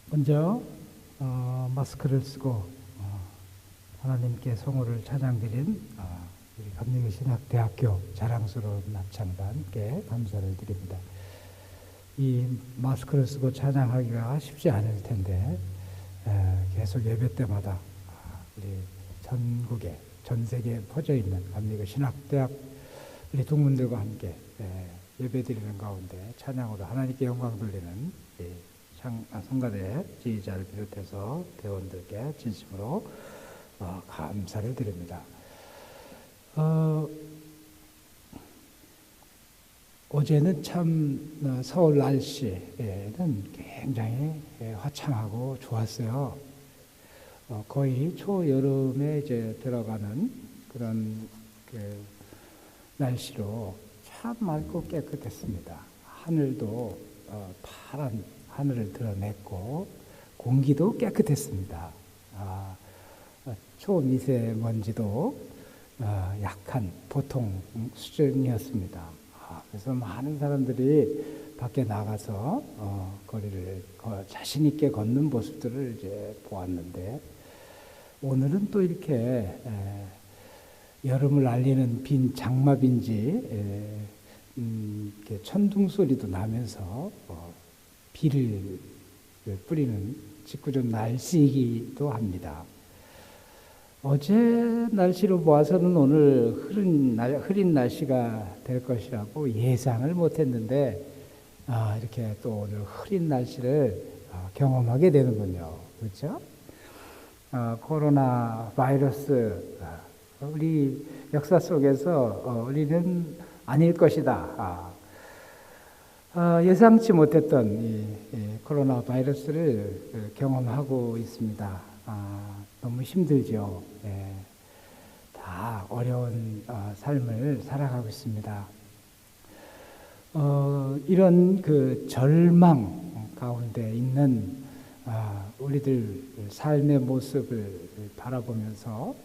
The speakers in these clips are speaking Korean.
먼저 마스크를 쓰고 하나님께 성호를 찬양드린 우리 감리교신학대학교 자랑스러운 합창단께 감사를 드립니다. 이 마스크를 쓰고 찬양하기가 쉽지 않을 텐데 계속 예배 때마다 우리 전국에 전 세계에 퍼져 있는 감리교신학대학 우리 동문들과 함께 예배드리는 가운데 찬양으로 하나님께 영광 돌리는 성가대 지휘자를 비롯해서 대원들께 진심으로 감사를 드립니다. 어제는 참 서울 날씨는 굉장히 화창하고 좋았어요. 거의 초여름에 이제 들어가는 그런 날씨로 참 맑고 깨끗했습니다. 하늘도 파란 하늘을 드러냈고 공기도 깨끗했습니다. 초미세먼지도 약한 보통 수준이었습니다. 그래서 많은 사람들이 밖에 나가서 거리를 자신 있게 걷는 모습들을 이제 보았는데, 오늘은 또 이렇게 여름을 알리는 장마빈지 이렇게 천둥 소리도 나면서 비를 뿌리는 짓궂은 날씨이기도 합니다. 어제 날씨로 보아서는 오늘 흐린 날씨가 될 것이라고 예상을 못했는데 이렇게 또 오늘 흐린 날씨를 경험하게 되는군요. 그렇죠? 코로나 바이러스 우리 역사 속에서 우리는 아닐 것이다. 예상치 못했던 이 코로나 바이러스를 경험하고 있습니다. 너무 힘들죠. 다 어려운 삶을 살아가고 있습니다. 이런 그 절망 가운데 있는 우리들 삶의 모습을 바라보면서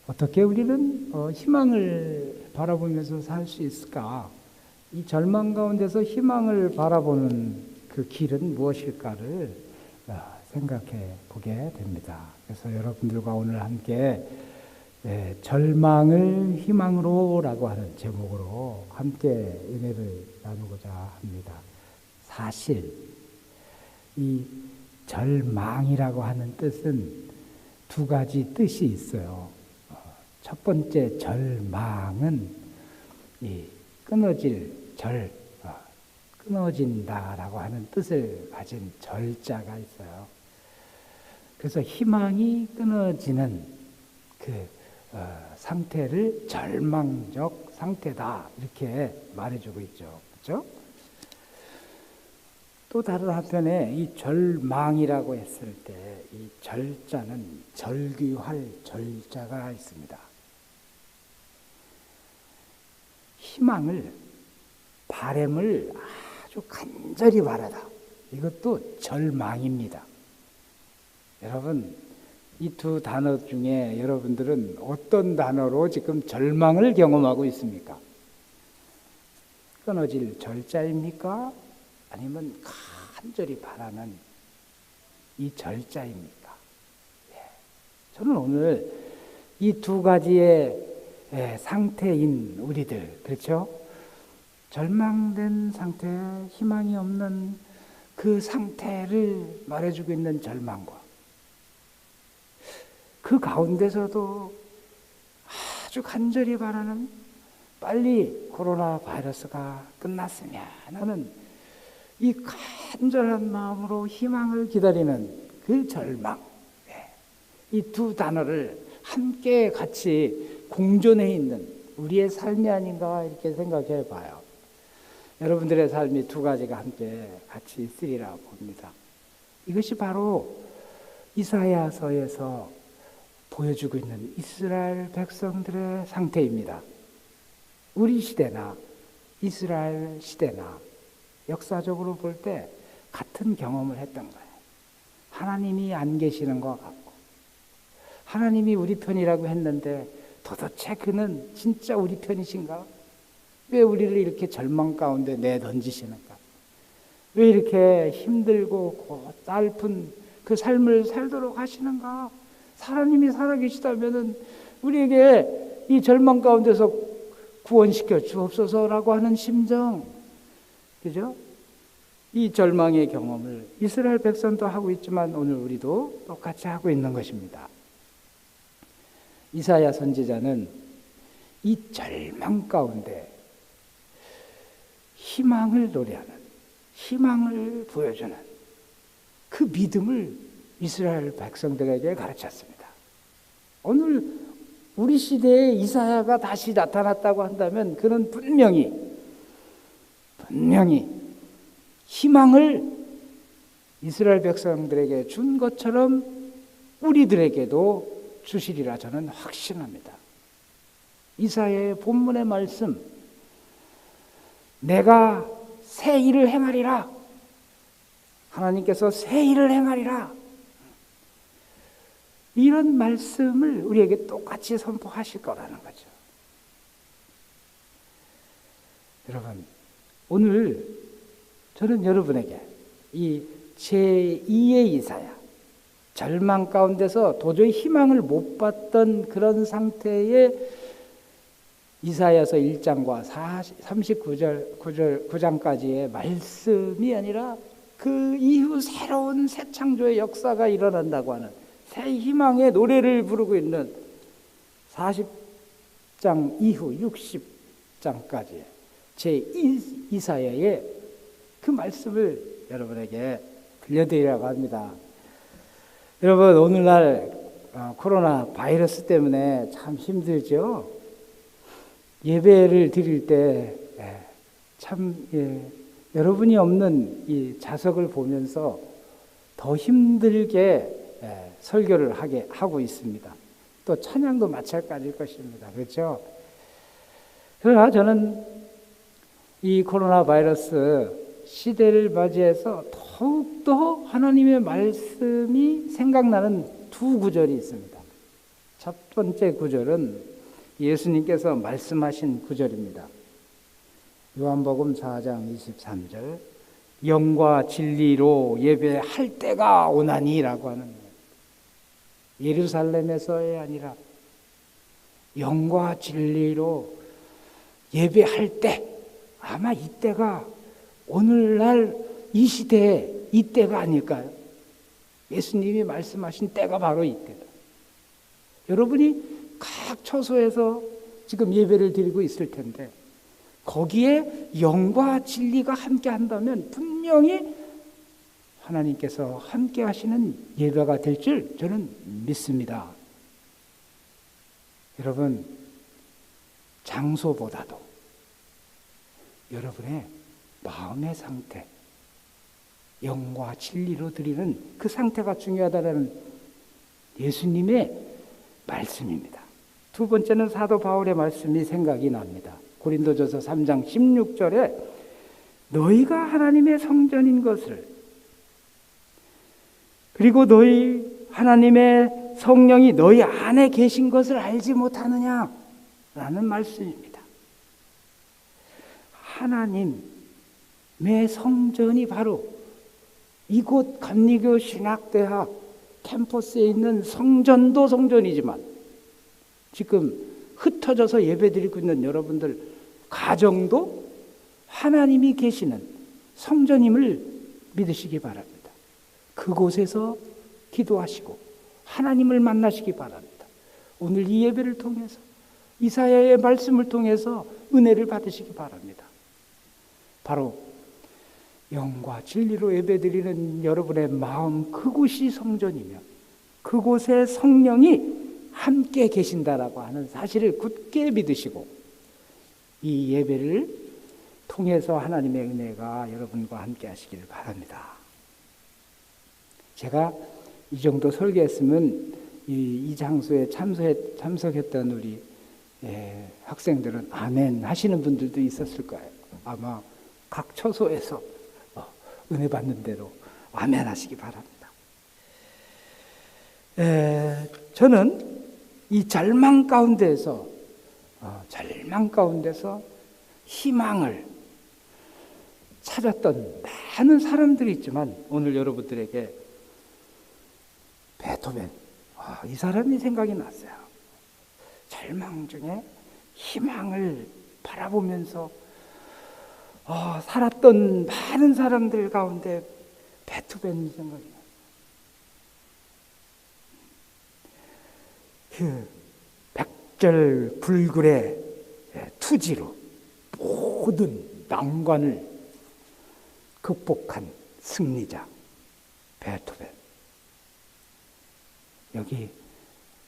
어떻게 우리는 희망을 바라보면서 살 수 있을까? 이 절망 가운데서 희망을 바라보는 그 길은 무엇일까를 생각해 보게 됩니다. 그래서 여러분들과 오늘 함께 절망을 희망으로라고 하는 제목으로 함께 은혜를 나누고자 합니다. 사실 이 절망이라고 하는 뜻은 두 가지 뜻이 있어요. 첫 번째 절망은 이 끊어질 끊어진다라고 하는 뜻을 가진 절자가 있어요. 그래서 희망이 끊어지는 그 상태를 절망적 상태다 이렇게 말해주고 있죠. 그렇죠? 또 다른 한편에 이 절망이라고 했을 때 이 절자는 절규할 절자가 있습니다. 희망을, 바람을 아주 간절히 바라다. 이것도 절망입니다. 여러분, 이 두 단어 중에 여러분들은 어떤 단어로 지금 절망을 경험하고 있습니까? 끊어질 절자입니까? 아니면 간절히 바라는 이 절자입니까? 저는 오늘 이 두 가지의 상태인 우리들, 그렇죠? 절망된 상태, 희망이 없는 그 상태를 말해주고 있는 절망과 그 가운데서도 아주 간절히 바라는 빨리 코로나 바이러스가 끝났으면 하는 이 간절한 마음으로 희망을 기다리는 그 절망, 이 두 단어를 함께 같이 공존해 있는 우리의 삶이 아닌가 이렇게 생각해 봐요. 여러분들의 삶이 두 가지가 함께 같이 있으리라 봅니다. 이것이 바로 이사야서에서 보여주고 있는 이스라엘 백성들의 상태입니다. 우리 시대나 이스라엘 시대나 역사적으로 볼 때 같은 경험을 했던 거예요. 하나님이 안 계시는 것 같고, 하나님이 우리 편이라고 했는데 도대체 그는 진짜 우리 편이신가? 왜 우리를 이렇게 절망 가운데 내던지시는가? 왜 이렇게 힘들고 고달픈 그 삶을 살도록 하시는가? 하나님이 살아계시다면은 우리에게 이 절망 가운데서 구원시켜 주옵소서라고 하는 심정, 그죠? 이 절망의 경험을 이스라엘 백성도 하고 있지만 오늘 우리도 똑같이 하고 있는 것입니다. 이사야 선지자는 이 절망 가운데 희망을 노래하는, 희망을 보여주는 그 믿음을 이스라엘 백성들에게 가르쳤습니다. 오늘 우리 시대에 이사야가 다시 나타났다고 한다면 그는 분명히 희망을 이스라엘 백성들에게 준 것처럼 우리들에게도 주시리라 저는 확신합니다. 이사야의 본문의 말씀, 내가 새 일을 행하리라. 하나님께서 새 일을 행하리라. 이런 말씀을 우리에게 똑같이 선포하실 거라는 거죠. 여러분, 오늘 저는 여러분에게 이 제2의 이사야, 절망 가운데서 도저히 희망을 못 봤던 그런 상태의 이사야서 1장과 39장까지의 말씀이 아니라 그 이후 새로운 새 창조의 역사가 일어난다고 하는 새 희망의 노래를 부르고 있는 40장 이후 60장까지 제2이사야의 그 말씀을 여러분에게 들려드리려고 합니다. 여러분, 오늘날 코로나 바이러스 때문에 참 힘들죠. 예배를 드릴 때 참 여러분이 없는 이 좌석을 보면서 더 힘들게 설교를 하고 있습니다. 또 찬양도 마찬가지일 것입니다. 그렇죠? 그러나 저는 이 코로나 바이러스 시대를 맞이해서 더욱더 하나님의 말씀이 생각나는 두 구절이 있습니다. 첫 번째 구절은 예수님께서 말씀하신 구절입니다. 요한복음 4장 23절, 영과 진리로 예배할 때가 오나니라고 하는, 예루살렘에서의 아니라 영과 진리로 예배할 때, 아마 이때가 오늘날 이 시대에 이때가 아닐까요? 예수님이 말씀하신 때가 바로 이때다. 여러분이 각 처소에서 지금 예배를 드리고 있을 텐데 거기에 영과 진리가 함께 한다면 분명히 하나님께서 함께 하시는 예배가 될 줄 저는 믿습니다. 여러분, 장소보다도 여러분의 마음의 상태, 영과 진리로 드리는 그 상태가 중요하다는 예수님의 말씀입니다. 두 번째는 사도 바울의 말씀이 생각이 납니다. 고린도전서 3장 16절에 너희가 하나님의 성전인 것을, 그리고 너희 하나님의 성령이 너희 안에 계신 것을 알지 못하느냐 라는 말씀입니다. 하나님의 성전이 바로 이곳 감리교 신학대학 캠퍼스에 있는 성전도 성전이지만 지금 흩어져서 예배드리고 있는 여러분들 가정도 하나님이 계시는 성전임을 믿으시기 바랍니다. 그곳에서 기도하시고 하나님을 만나시기 바랍니다. 오늘 이 예배를 통해서 이사야의 말씀을 통해서 은혜를 받으시기 바랍니다. 바로 영과 진리로 예배드리는 여러분의 마음, 그곳이 성전이며 그곳에 성령이 함께 계신다라고 하는 사실을 굳게 믿으시고 이 예배를 통해서 하나님의 은혜가 여러분과 함께 하시기를 바랍니다. 제가 이 정도 설교했으면 이 장소에 참석했던 우리 학생들은 아멘 하시는 분들도 있었을 거예요. 아마 각 처소에서 은혜 받는 대로 아멘 하시기 바랍니다. 저는 이 절망 가운데서 희망을 찾았던 많은 사람들이 있지만 오늘 여러분들에게 베토벤, 이 사람이 생각이 났어요. 절망 중에 희망을 바라보면서 살았던 많은 사람들 가운데 베토벤이 생각이 나요. 그 백절불굴의 투지로 모든 난관을 극복한 승리자 베토벤. 여기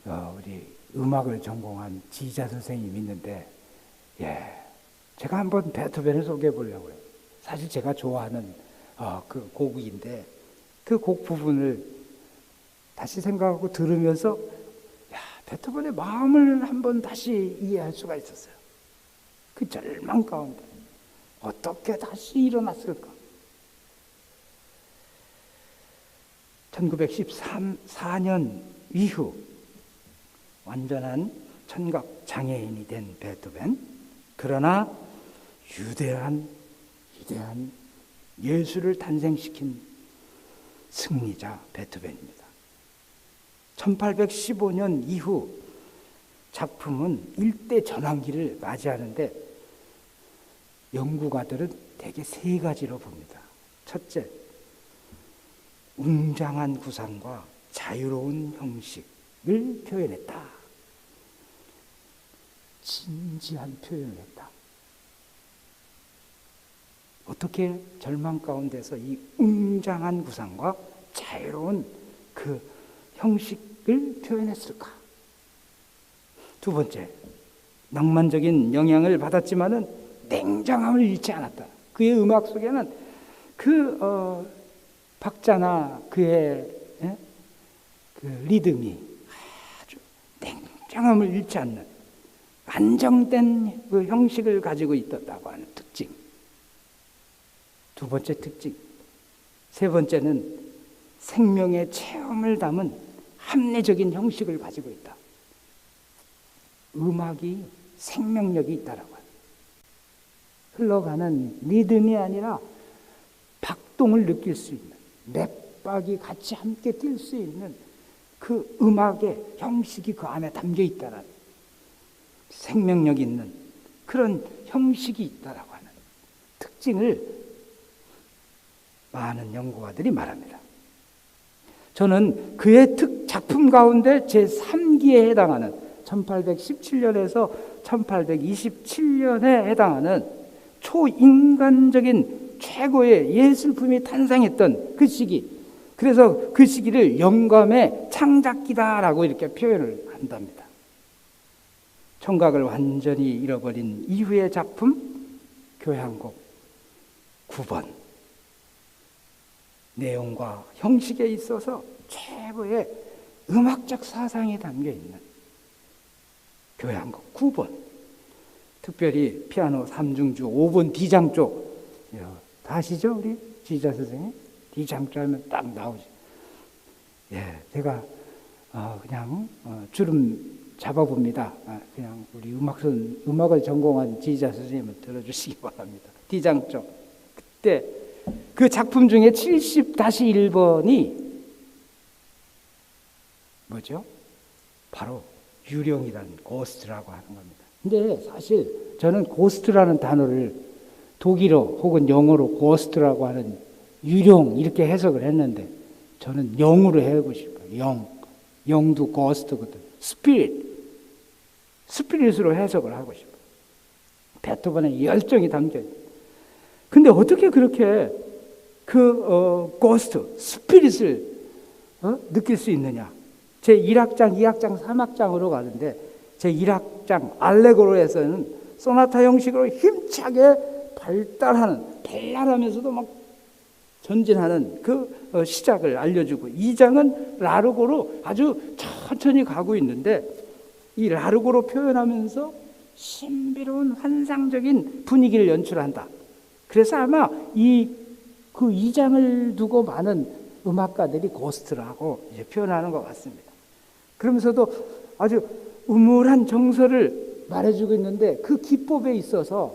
우리 음악을 전공한 지휘자 선생님이 있는데, 제가 한번 베토벤을 소개해 보려고요. 사실 제가 좋아하는 그 곡인데 그 곡 부분을 다시 생각하고 들으면서 베토벤의 마음을 한번 다시 이해할 수가 있었어요. 그 절망 가운데 어떻게 다시 일어났을까? 1914년 이후 완전한 청각 장애인이 된 베토벤. 그러나 위대한 예술을 탄생시킨 승리자 베토벤입니다. 1815년 이후 작품은 일대 전환기를 맞이하는데 연구가들은 대개 세 가지로 봅니다. 첫째, 웅장한 구상과 자유로운 형식을 표현했다. 진지한 표현을 했다. 어떻게 절망 가운데서 이 웅장한 구상과 자유로운 그 형식을 표현했을까? 두 번째, 낭만적인 영향을 받았지만은 냉정함을 잃지 않았다. 그의 음악 속에는 박자나 그의 그 리듬이 아주 냉정함을 잃지 않는 안정된 그 형식을 가지고 있었다고 하는 특징. 두 번째 특징. 세 번째는 생명의 체험을 담은 합리적인 형식을 가지고 있다. 음악이 생명력이 있다라고 해요. 흘러가는 리듬이 아니라 박동을 느낄 수 있는, 맷박이 같이 함께 뛸 수 있는 그 음악의 형식이 그 안에 담겨 있다라는, 생명력 있는 그런 형식이 있다라고 하는 특징을 많은 연구가들이 말합니다. 저는 그의 작품 가운데 제3기에 해당하는 1817년에서 1827년에 해당하는 초인간적인 최고의 예술품이 탄생했던 그 시기, 그래서 그 시기를 영감의 창작기다라고 이렇게 표현을 한답니다. 청각을 완전히 잃어버린 이후의 작품 교향곡 9번. 내용과 형식에 있어서 최고의 음악적 사상이 담겨있는 교향곡 9번. 특별히 피아노 3중주 5번 D장 쪽, 다 아시죠? 우리 지휘자 선생님? D장 쪽 하면 딱 나오죠. 제가 그냥 주름 잡아봅니다. 그냥 우리 음악을 전공한 지휘자 선생님은 들어주시기 바랍니다. D장 쪽. 그때 그 작품 중에 70-1번이 뭐죠? 바로 유령이라는 고스트라고 하는 겁니다. 근데 사실 저는 고스트라는 단어를 독일어 혹은 영어로 고스트라고 하는 유령 이렇게 해석을 했는데 저는 영으로 해보고 싶어요. 영도 고스트거든. 스피릿으로 해석을 하고 싶어요. 베토벤의 열정이 담겨요. 근데 어떻게 그렇게 고스트, 스피릿을 느낄 수 있느냐? 제 1악장, 2악장, 3악장으로 가는데 제 1악장 알레고로에서는 소나타 형식으로 힘차게 발랄하면서도 막 전진하는 그 시작을 알려주고, 2장은 라르고로 아주 천천히 가고 있는데 이 라르고로 표현하면서 신비로운 환상적인 분위기를 연출한다. 그래서 아마 그 2장을 두고 많은 음악가들이 고스트라고 이제 표현하는 것 같습니다. 그러면서도 아주 음울한 정서를 말해주고 있는데 그 기법에 있어서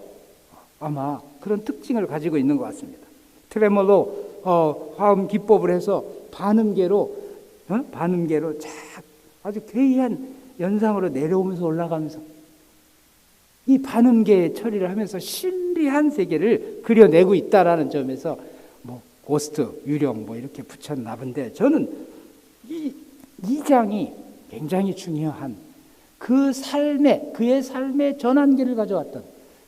아마 그런 특징을 가지고 있는 것 같습니다. 트레몰로 화음 기법을 해서 반음계로 쫙 아주 괴이한 연상으로 내려오면서 올라가면서 이 반음계 처리를 하면서 신비한 세계를 그려내고 있다라는 점에서 뭐 고스트, 유령 뭐 이렇게 붙였나 본데, 저는 이 장이 굉장히 중요한 그의 삶의 전환기를 가져왔던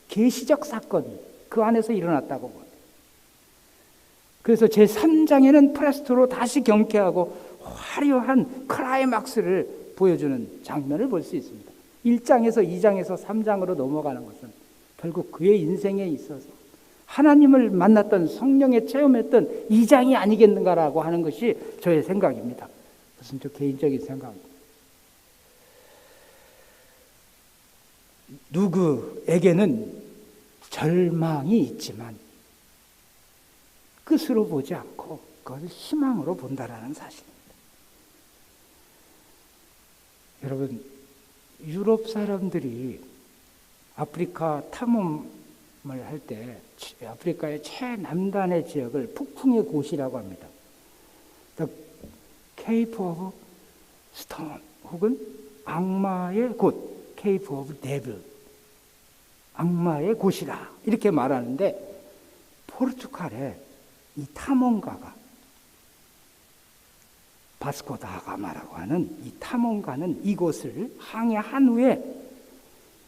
계시적 사건이 그 안에서 일어났다고 봅니다. 그래서 제3장에는 프레스토로 다시 경쾌하고 화려한 클라이막스를 보여주는 장면을 볼 수 있습니다. 1장에서 2장에서 3장으로 넘어가는 것은 결국 그의 인생에 있어서 하나님을 만났던, 성령에 체험했던 2장이 아니겠는가라고 하는 것이 저의 생각입니다. 그것은 저 개인적인 생각입니다. 누구에게는 절망이 있지만 끝으로 보지 않고 그것을 희망으로 본다라는 사실입니다. 여러분, 유럽 사람들이 아프리카 탐험을 할 때 아프리카의 최남단의 지역을 폭풍의 곳이라고 합니다. The Cape of Storm 혹은 악마의 곳, Cape of Devil, 악마의 곳이라 이렇게 말하는데, 포르투갈의 이 탐험가가, 바스코 다 가마라고 하는 이 탐험가는 이곳을 항해한 후에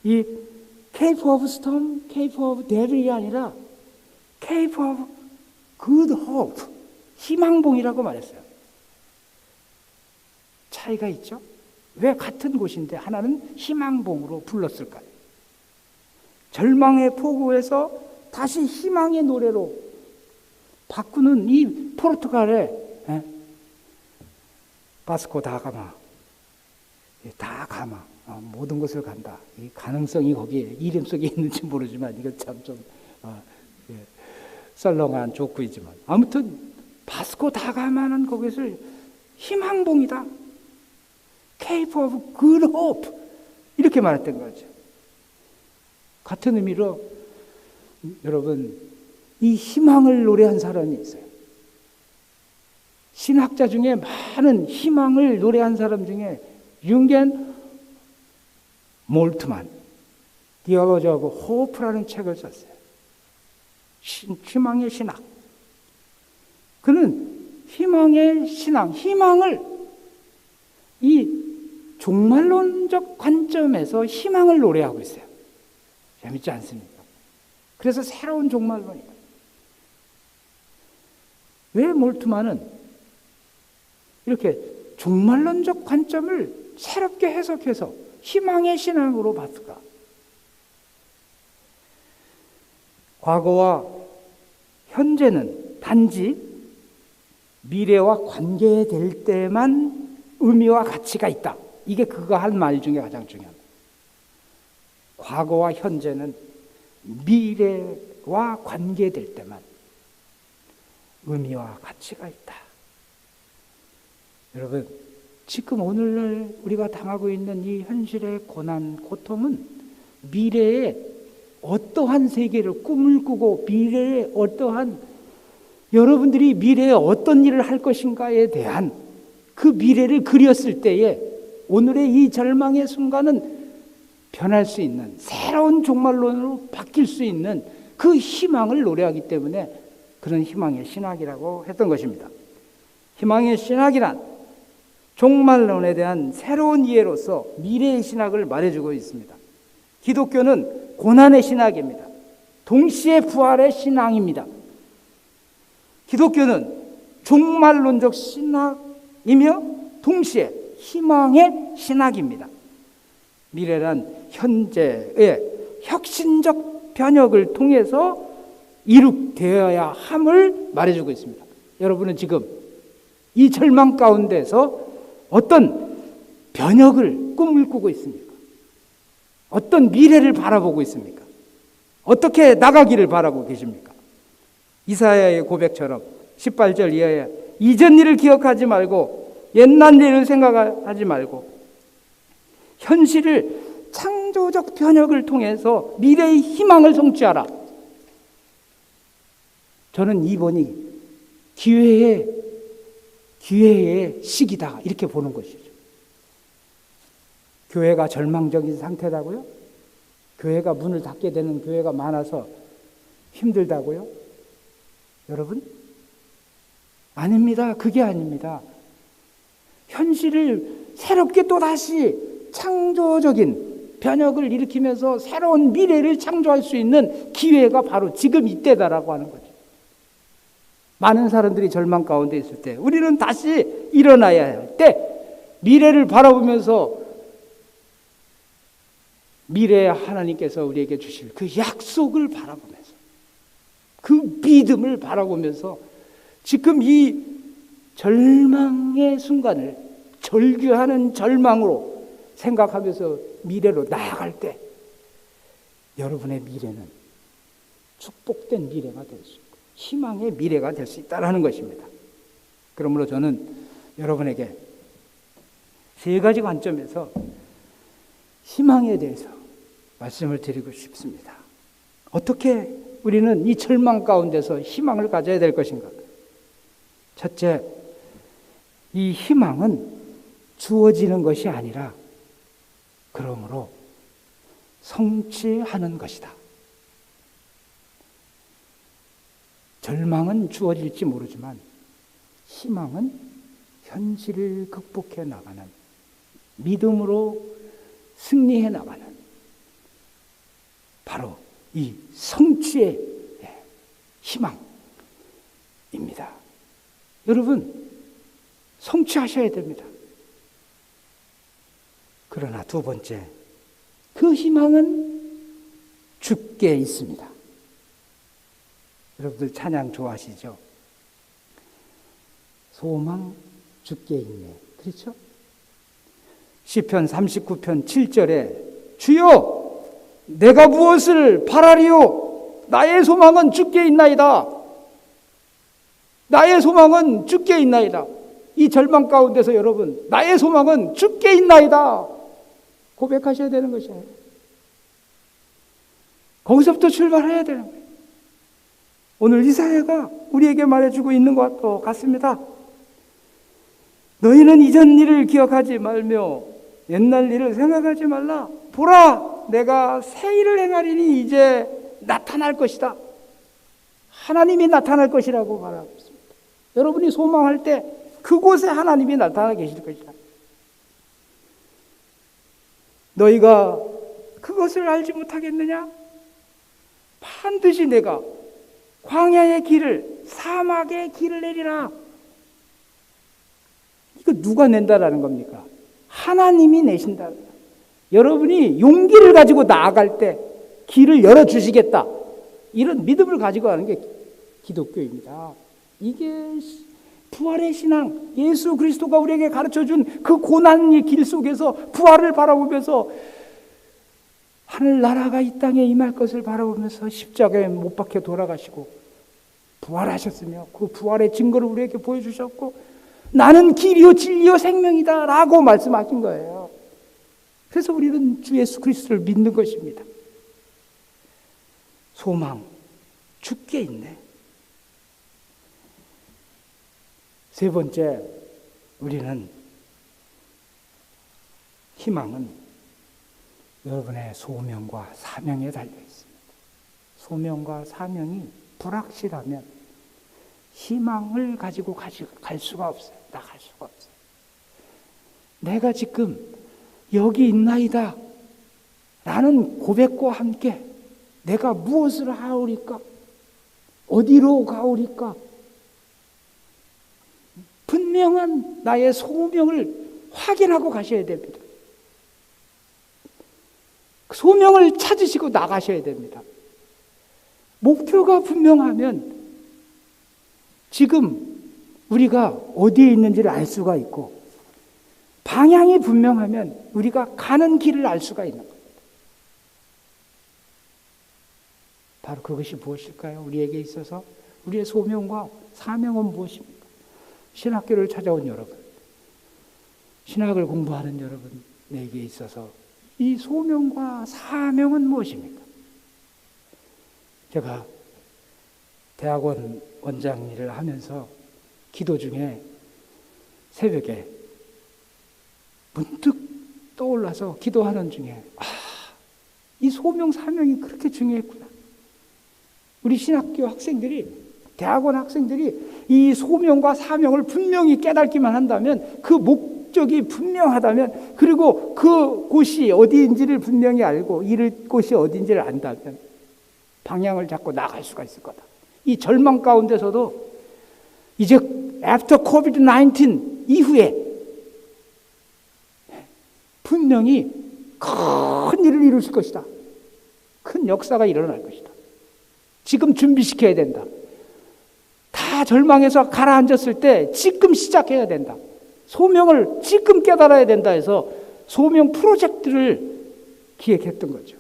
이 Cape of Storm, Cape of Devil이 아니라 Cape of Good Hope, 희망봉이라고 말했어요. 차이가 있죠? 왜 같은 곳인데 하나는 희망봉으로 불렀을까요? 절망의 포구에서 다시 희망의 노래로 바꾸는 이 포르투갈의 바스코 다 가마, 모든 것을 간다. 이 가능성이 거기에 이름 속에 있는지 모르지만 이거 참 좀 썰렁한 조크이지만, 아무튼 바스코 다 가마는 거기를 희망봉이다, Cape of Good Hope 이렇게 말했던 거죠. 같은 의미로 여러분, 이 희망을 노래한 사람이 있어요. 신학자 중에 많은 희망을 노래한 사람 중에 융겐 몰트만, Theology of Hope라는 책을 썼어요. 희망의 신학. 그는 희망의 신앙, 희망을 이 종말론적 관점에서 희망을 노래하고 있어요. 재밌지 않습니까? 그래서 새로운 종말론이에요. 왜 몰트만은 이렇게 종말론적 관점을 새롭게 해석해서 희망의 신앙으로 봤을까? 과거와 현재는 단지 미래와 관계될 때만 의미와 가치가 있다. 이게 그가 한 말 중에 가장 중요합니다. 과거와 현재는 미래와 관계될 때만 의미와 가치가 있다. 여러분, 지금 오늘날 우리가 당하고 있는 이 현실의 고난, 고통은 미래에 어떠한 세계를 꿈을 꾸고 미래에 어떠한, 여러분들이 미래에 어떤 일을 할 것인가에 대한 그 미래를 그렸을 때에 오늘의 이 절망의 순간은 변할 수 있는, 새로운 종말론으로 바뀔 수 있는 그 희망을 노래하기 때문에 그런 희망의 신학이라고 했던 것입니다. 희망의 신학이란 종말론에 대한 새로운 이해로서 미래의 신학을 말해주고 있습니다. 기독교는 고난의 신학입니다. 동시에 부활의 신앙입니다. 기독교는 종말론적 신학이며 동시에 희망의 신학입니다. 미래란 현재의 혁신적 변혁을 통해서 이룩되어야 함을 말해주고 있습니다. 여러분은 지금 이 절망 가운데서 어떤 변혁을 꿈을 꾸고 있습니까? 어떤 미래를 바라보고 있습니까? 어떻게 나가기를 바라고 계십니까? 이사야의 고백처럼 18절 이하에 이전 일을 기억하지 말고 옛날 일을 생각하지 말고 현실을 창조적 변혁을 통해서 미래의 희망을 성취하라. 저는 이번이 기회의 시기다 이렇게 보는 것이죠. 교회가 절망적인 상태라고요? 교회가 문을 닫게 되는 교회가 많아서 힘들다고요? 여러분? 아닙니다. 그게 아닙니다. 현실을 새롭게 또다시 창조적인 변혁을 일으키면서 새로운 미래를 창조할 수 있는 기회가 바로 지금 이때다라고 하는 거죠. 많은 사람들이 절망 가운데 있을 때 우리는 다시 일어나야 할 때 미래를 바라보면서 미래에 하나님께서 우리에게 주실 그 약속을 바라보면서 그 믿음을 바라보면서 지금 이 절망의 순간을 절규하는 절망으로 생각하면서 미래로 나아갈 때 여러분의 미래는 축복된 미래가 될 수 있고 희망의 미래가 될 수 있다는 것입니다. 그러므로 저는 여러분에게 세 가지 관점에서 희망에 대해서 말씀을 드리고 싶습니다. 어떻게 우리는 이 절망 가운데서 희망을 가져야 될 것인가? 첫째, 이 희망은 주어지는 것이 아니라 그러므로 성취하는 것이다. 절망은 주어질지 모르지만 희망은 현실을 극복해 나가는, 믿음으로 승리해 나가는 바로 이 성취의 희망입니다. 여러분, 성취하셔야 됩니다. 그러나 두 번째, 그 희망은 주께 있습니다. 여러분들 찬양 좋아하시죠? 소망 주께 있네. 그렇죠? 시편 39편 7절에 주여 내가 무엇을 바라리요? 나의 소망은 주께 있나이다. 나의 소망은 주께 있나이다. 이 절망 가운데서 여러분, 나의 소망은 주께 있나이다 고백하셔야 되는 것이에요. 거기서부터 출발해야 되는 거예요. 오늘 이사야가 우리에게 말해주고 있는 것과 같습니다. 너희는 이전 일을 기억하지 말며 옛날 일을 생각하지 말라. 보라, 내가 새 일을 행하리니 이제 나타날 것이다. 하나님이 나타날 것이라고 말하고 있습니다. 여러분이 소망할 때 그곳에 하나님이 나타나 계실 것이다. 너희가 그것을 알지 못하겠느냐? 반드시 내가 광야의 길을, 사막의 길을 내리라. 이거 누가 낸다라는 겁니까? 하나님이 내신다. 여러분이 용기를 가지고 나아갈 때 길을 열어주시겠다. 이런 믿음을 가지고 가는 게 기독교입니다. 이게 부활의 신앙, 예수 그리스도가 우리에게 가르쳐준 그 고난의 길 속에서 부활을 바라보면서 하늘나라가 이 땅에 임할 것을 바라보면서 십자가에 못 박혀 돌아가시고 부활하셨으며 그 부활의 증거를 우리에게 보여주셨고 나는 길이요 진리요 생명이다 라고 말씀하신 거예요. 그래서 우리는 주 예수 그리스도를 믿는 것입니다. 소망 주께 있네. 세 번째, 우리는 희망은 여러분의 소명과 사명에 달려 있습니다. 소명과 사명이 불확실하면 희망을 가지고 갈 수가 없어요. 나갈 수가 없어요. 내가 지금 여기 있나이다 라는 고백과 함께 내가 무엇을 하오리까? 어디로 가오리까? 분명한 나의 소명을 확인하고 가셔야 됩니다. 소명을 찾으시고 나가셔야 됩니다. 목표가 분명하면 지금 우리가 어디에 있는지를 알 수가 있고 방향이 분명하면 우리가 가는 길을 알 수가 있는 겁니다. 바로 그것이 무엇일까요? 우리에게 있어서 우리의 소명과 사명은 무엇입니까? 신학교를 찾아온 여러분, 신학을 공부하는 여러분에게 있어서 이 소명과 사명은 무엇입니까? 제가 대학원 원장 일을 하면서 기도 중에 새벽에 문득 떠올라서 기도하는 중에 이 소명 사명이 그렇게 중요했구나. 우리 신학교 학생들이, 대학원 학생들이 이 소명과 사명을 분명히 깨닫기만 한다면, 그 목적이 분명하다면, 그리고 그 곳이 어디인지를 분명히 알고 이를 곳이 어디인지를 안다면 방향을 잡고 나갈 수가 있을 거다. 이 절망 가운데서도 이제 after COVID-19 이후에 분명히 큰 일을 이루실 것이다. 큰 역사가 일어날 것이다. 지금 준비시켜야 된다. 다 절망해서 가라앉았을 때 지금 시작해야 된다. 소명을 지금 깨달아야 된다 해서 소명 프로젝트를 기획했던 거죠.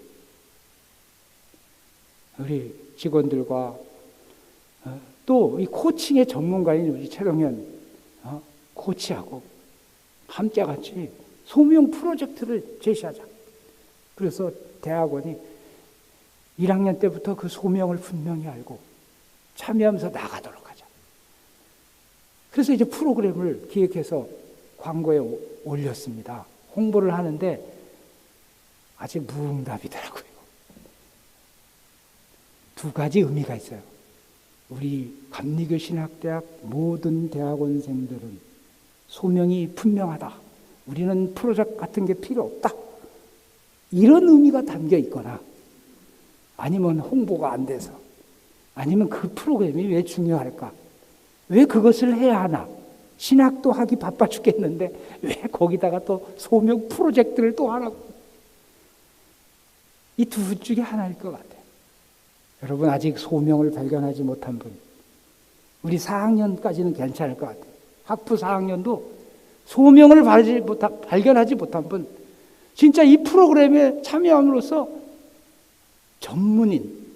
우리 직원들과 또 이 코칭의 전문가인 우리 최동현 코치하고 함께 같이 소명 프로젝트를 제시하자. 그래서 대학원이 1학년 때부터 그 소명을 분명히 알고 참여하면서 나가도록 하자. 그래서 이제 프로그램을 기획해서 광고에 올렸습니다. 홍보를 하는데 아직 무응답이더라고요. 두 가지 의미가 있어요. 우리 감리교 신학대학 모든 대학원생들은 소명이 분명하다. 우리는 프로젝트 같은 게 필요 없다. 이런 의미가 담겨 있거나, 아니면 홍보가 안 돼서, 아니면 그 프로그램이 왜 중요할까? 왜 그것을 해야 하나? 신학도 하기 바빠 죽겠는데 왜 거기다가 또 소명 프로젝트를 또 하라고? 이 두 중에 하나일 것 같아요. 여러분, 아직 소명을 발견하지 못한 분, 우리 4학년까지는 괜찮을 것 같아요. 학부 4학년도 소명을 발견하지 못한 분, 진짜 이 프로그램에 참여함으로써 전문인,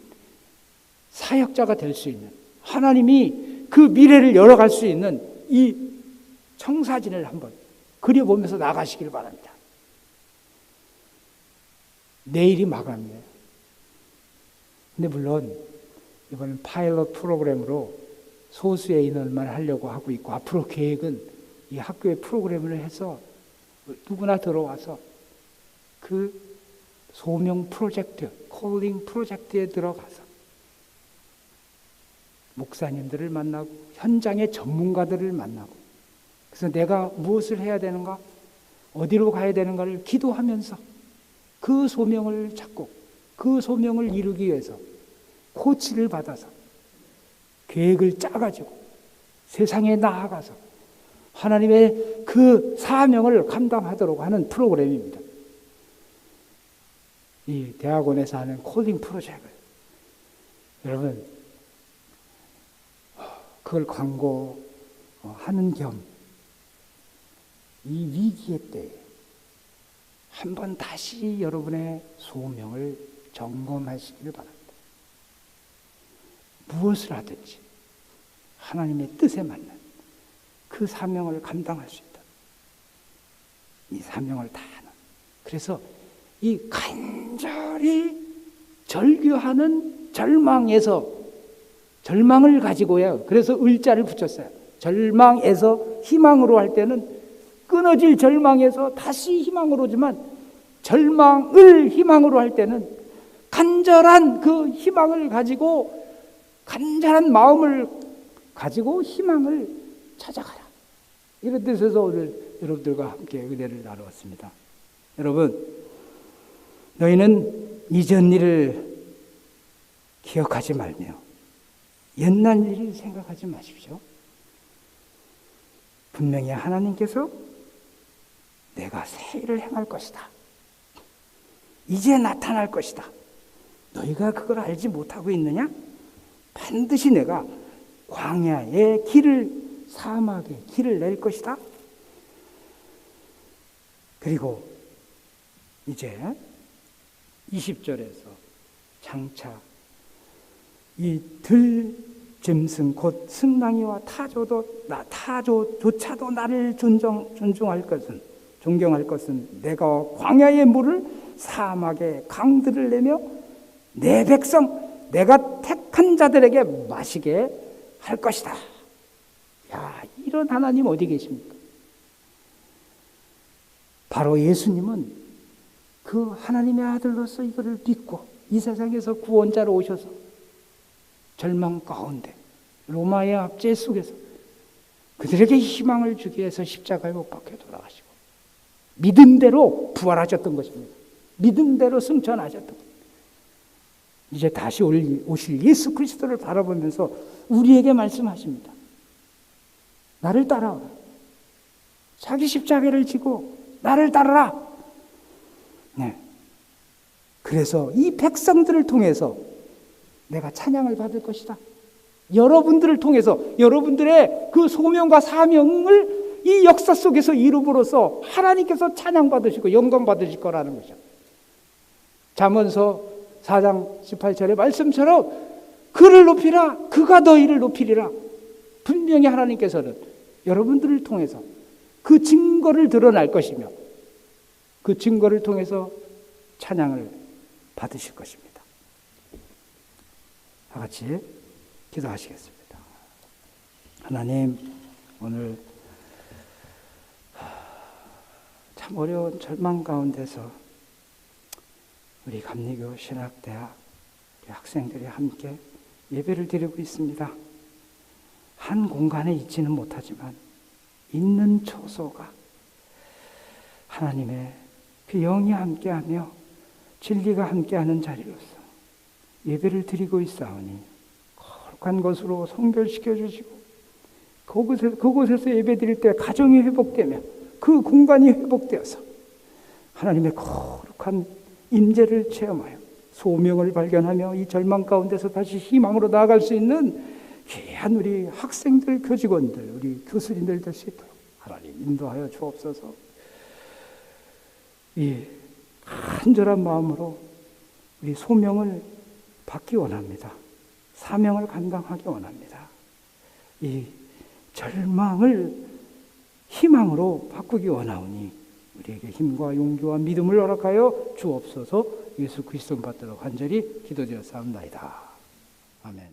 사역자가 될 수 있는, 하나님이 그 미래를 열어갈 수 있는 이 청사진을 한번 그려보면서 나가시길 바랍니다. 내일이 마감이에요. 근데 물론 이번엔 파일럿 프로그램으로 소수의 인원만 하려고 하고 있고, 앞으로 계획은 이 학교의 프로그램을 해서 누구나 들어와서 그 소명 프로젝트, 콜링 프로젝트에 들어가서 목사님들을 만나고 현장의 전문가들을 만나고, 그래서 내가 무엇을 해야 되는가, 어디로 가야 되는가를 기도하면서 그 소명을 찾고 그 소명을 이루기 위해서 코치를 받아서 계획을 짜가지고 세상에 나아가서 하나님의 그 사명을 감당하도록 하는 프로그램입니다. 이 대학원에서 하는 콜링 프로젝트, 여러분 그걸 광고하는 겸 이 위기의 때에 한번 다시 여러분의 소명을 점검하시길 바랍니다. 무엇을 하든지 하나님의 뜻에 맞는 그 사명을 감당할 수 있다. 이 사명을 다하는. 그래서 이 간절히 절규하는 절망에서, 절망을 가지고요. 그래서 을자를 붙였어요. 절망에서 희망으로 할 때는 끊어질 절망에서 다시 희망으로지만, 절망을 희망으로 할 때는 간절한 그 희망을 가지고, 간절한 마음을 가지고 희망을 찾아가라. 이런 뜻에서 오늘 여러분들과 함께 은혜를 나누었습니다. 여러분, 너희는 이전 일을 기억하지 말며 옛날 일을 생각하지 마십시오. 분명히 하나님께서 내가 새 일을 행할 것이다, 이제 나타날 것이다, 너희가 그걸 알지 못하고 있느냐? 반드시 내가 광야의 길을, 사막의 길을 낼 것이다. 그리고 이제 20절에서 장차 이 들짐승 곧 승랑이와 타조조차도 나를 존경할 것은 내가 광야의 물을, 사막의 강들을 내며 내 백성, 내가 택한 자들에게 마시게 할 것이다. 야, 이런 하나님 어디 계십니까? 바로 예수님은 그 하나님의 아들로서 이거를 믿고 이 세상에서 구원자로 오셔서 절망 가운데 로마의 압제 속에서 그들에게 희망을 주기 위해서 십자가에 못 박혀 돌아가시고 믿음대로 부활하셨던 것입니다. 믿음대로 승천하셨던 것입니다. 이제 다시 오실 예수 그리스도를 바라보면서 우리에게 말씀하십니다. 나를 따라오라. 자기 십자가를 지고 나를 따르라. 네. 그래서 이 백성들을 통해서 내가 찬양을 받을 것이다. 여러분들을 통해서 여러분들의 그 소명과 사명을 이 역사 속에서 이루므로써 하나님께서 찬양받으시고 영광 받으실 거라는 거죠. 잠언서 4장 18절의 말씀처럼 그를 높이라. 그가 너희를 높이리라. 분명히 하나님께서는 여러분들을 통해서 그 증거를 드러날 것이며 그 증거를 통해서 찬양을 받으실 것입니다. 다 같이 기도하시겠습니다. 하나님, 오늘 참 어려운 절망 가운데서 우리 감리교 신학대학 학생들이 함께 예배를 드리고 있습니다. 한 공간에 있지는 못하지만 있는 초소가 하나님의 그 영이 함께하며 진리가 함께하는 자리로서 예배를 드리고 있사오니 거룩한 것으로 성결시켜 주시고 그곳에서 예배 드릴 때 가정이 회복되며 그 공간이 회복되어서 하나님의 거룩한 임재를 체험하여 소명을 발견하며 이 절망 가운데서 다시 희망으로 나아갈 수 있는 귀한 우리 학생들, 교직원들, 우리 교수님들 될 수 있도록 하나님 인도하여 주옵소서. 이 간절한 마음으로 우리 소명을 받기 원합니다. 사명을 감당하기 원합니다. 이 절망을 희망으로 바꾸기 원하오니 우리에게 힘과 용기와 믿음을 허락하여 주옵소서. 예수 그리스도 받들어 간절히 기도드렸사옵나이다. 아멘.